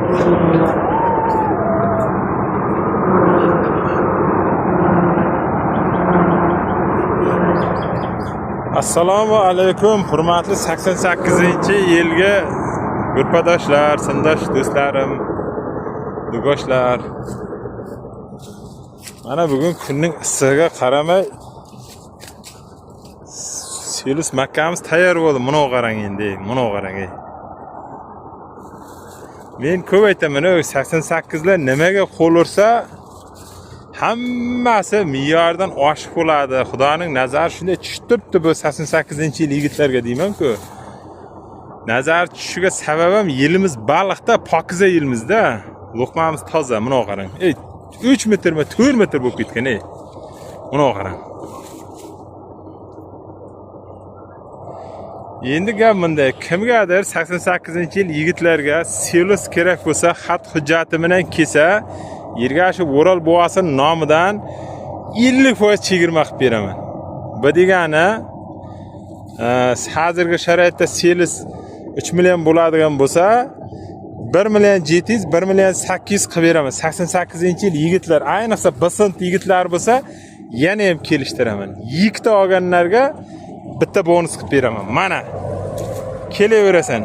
Assalomu alaykum, hurmatli 88-yilgi yurtdoshlar, sindosh do'stlarim, dugoshlar. Mana bugun kunning issig'iga qaramay Selus makkamiz tayyor bo'ldi. Mana qarang endi, mana qarang. Men ko'p aytaman, 88lar nimaga qo'l ursa hammasi me'yordan oshiq bo'ladi. Xudoning nazari shunday tushib turibdi bu 88-yil yigitlarga deyman-ku. Nazar tushishiga sababim yilimiz baliqda, pokiza yilmizda. Luqmamiz toza, mana qarang. 3 metrmi, 4 metr bo'lib ketgan, Mana qarang. Endi gap bunda, kimgadir 88-yil yigitlarga Selus kerak bo'lsa, xat hujjati bilan kelsa, Ergashev O'rol buvasining nomidan 50% chegirma qilib beraman. Bu degani, hozirgi sharoitda Selus 3 million bo'ladigan bo'lsa, 1 million 700, 1 million 800 qilib beraman. 88-yil yigitlar, ayniqsa bisint yigitlar bo'lsa, yana ham kelishtiraman. Yigitni olganlarga bitta bonus qilib beraman. Mana kelaverasan.